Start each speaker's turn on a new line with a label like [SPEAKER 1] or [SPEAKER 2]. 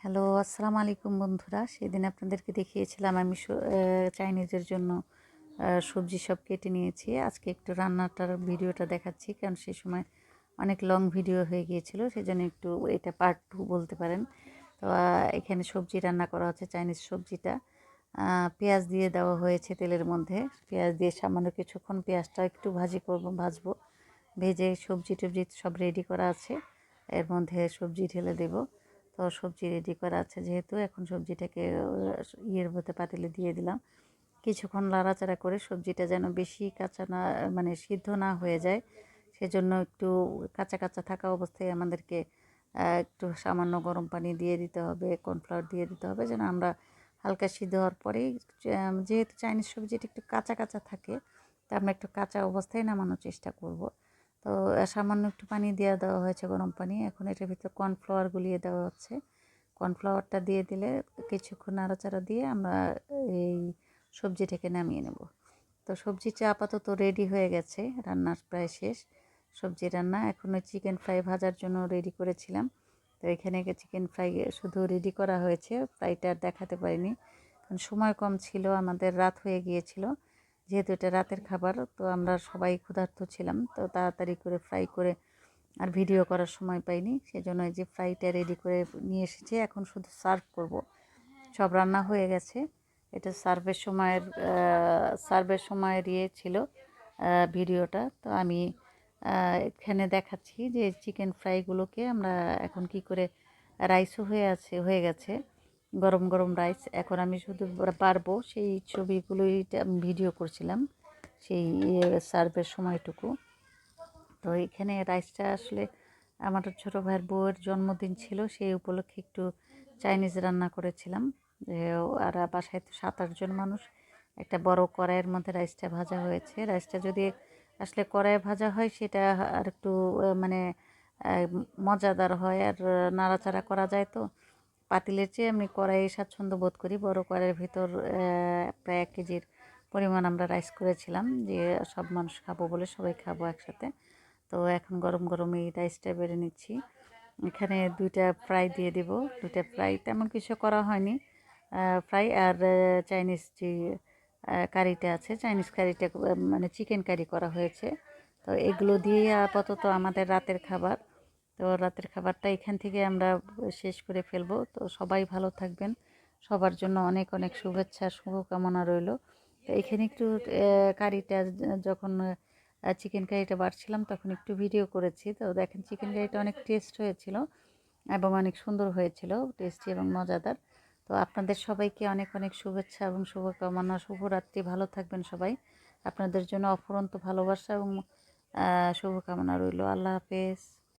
[SPEAKER 1] Hello, আসসালামু আলাইকুম বন্ধুরা। সেদিন আপনাদেরকে দেখিয়েছিলাম আমি চাইনিজের জন্য সবজি সব কেটে নিয়েছি। আজকে একটু রান্নাটার ভিডিওটা দেখাচ্ছি, কারণ সেই সময় অনেক লং ভিডিও হয়ে গিয়েছিল, সেজন্য একটু এটা পার্ট 2 বলতে পারেন। তো এখানে সবজি রান্না করা হচ্ছে, চাইনিজ সবজিটা পেঁয়াজ দিয়ে দেওয়া হয়েছে তেলের মধ্যে। পেঁয়াজ দিয়ে সামান্য কিছুক্ষণ পেঁয়াজটা একটু ভাজবো। ভেজে সবজি টবজি সব রেডি করা আছে, এর মধ্যে সবজি ঢেলে দেব। তো সবজি রেডি করা আছে যেহেতু, এখন সবজিটাকে ইয়ের মধ্যে পাতিলে দিয়ে দিলাম। কিছুক্ষণ নাড়াচাড়া করে সবজিটা যেন বেশি কাঁচা না, মানে সিদ্ধ না হয়ে যায়, সেজন্য একটু কাঁচা কাঁচা থাকা অবস্থায় আমাদেরকে একটু সামান্য গরম পানি দিয়ে দিতে হবে, কর্নফ্লাওয়ার দিয়ে দিতে হবে, যেন আমরা হালকা সিদ্ধ হওয়ার পরেই, যেহেতু চাইনিজ সবজিটা একটু কাঁচা কাঁচা থাকে, তা আমরা একটু কাঁচা অবস্থায় নামানোর চেষ্টা করব। তো সামান্য একটু পানি দেওয়া হয়েছে, গরম পানি। এখন এটার ভিতরে কর্নফ্লাওয়ার গুলিয়ে দেওয়া হচ্ছে। কর্নফ্লাওয়ারটা দিয়ে দিলে কিছুক্ষণ নাড়াচাড়া দিয়ে আমরা এই সবজিটাকে নামিয়ে নেব। তো সবজিটা আপাতত রেডি হয়ে গেছে, রান্নার প্রায় শেষ। সবজি রান্না এখন ওই চিকেন ফ্রাই ভাজার জন্য রেডি করেছিলাম। তো এখানে চিকেন ফ্রাই শুধু রেডি করা হয়েছে, ফ্রাইটা আর দেখাতে পারিনি, কারণ সময় কম ছিল, আমাদের রাত হয়ে গিয়েছিল। যেহেতু এটা রাতের খাবার, তো আমরা সবাই ক্ষুধার্ত ছিলাম, তো তাড়াতাড়ি করে ফ্রাই করে আর ভিডিও করার সময় পাইনি, সেজন্য এই যে ফ্রাইটা রেডি করে নিয়ে এসেছি। এখন শুধু সার্ভ করব, সব রান্না হয়ে গেছে। এটা সার্ভের সময়ের ইয়ে ছিল ভিডিওটা। তো আমি এখানে দেখাচ্ছি যে চিকেন ফ্রাইগুলোকে আমরা এখন কি করে, রাইসও হয়ে গেছে, গরম গরম রাইস। এখন আমি শুধু পারবো সেই ছবিগুলোই ভিডিও করছিলাম, সেই সার্ভের সময়টুকু। তো এখানে রাইসটা আসলে আমার ছোটো ভাইয়ের বউয়ের জন্মদিন ছিল, সেই উপলক্ষে একটু চাইনিজ রান্না করেছিলাম। আর বাসায় তো 7-8 জন মানুষ, একটা বড় কড়াইয়ের মধ্যে রাইসটা ভাজা হয়েছে। রাইসটা যদি আসলে কড়াইয়ে ভাজা হয় সেটা আর একটু মানে মজাদার হয়, আর নাড়াচাড়া করা যায়। তো পাতিলের চেয়ে আমি কড়াইয়ে স্বাচ্ছন্দ্য বোধ করি। বড় কড়াইয়ের ভিতর প্রায় 1 কেজির পরিমাণ আমরা রাইস করেছিলাম, যে সব মানুষ খাবো বলে, সবাই খাবো একসাথে। তো এখন গরম গরম এই রাইসটা বেড়ে নিচ্ছি। এখানে 2টা ফ্রাই দিয়ে দেব। 2টা ফ্রাই তেমন কিছু করা হয়নি, ফ্রাই আর চাইনিজ যে কারিটা আছে, চাইনিজ কারিটা মানে চিকেন কারি করা হয়েছে। তো এগুলো দিয়ে আপাতত আমাদের রাতের খাবার। তো রাতের খাবারটা এখান থেকে আমরা শেষ করে ফেলবো। তো সবাই ভালো থাকবেন, সবার জন্য অনেক অনেক শুভেচ্ছা, শুভকামনা রইল। তো এখানে একটু কারিটা যখন চিকেন কারিটা বাড়ছিলাম তখন একটু ভিডিও করেছি। তো দেখেন চিকেন কারিটা অনেক টেস্ট হয়েছিল এবং অনেক সুন্দর হয়েছিল, টেস্টি এবং মজাদার। তো আপনাদের সবাইকে অনেক অনেক শুভেচ্ছা এবং শুভকামনা, শুভরাত্রি, ভালো থাকবেন সবাই। আপনাদের জন্য অফুরন্ত ভালোবাসা এবং শুভকামনা রইল। আল্লাহ হাফেজ।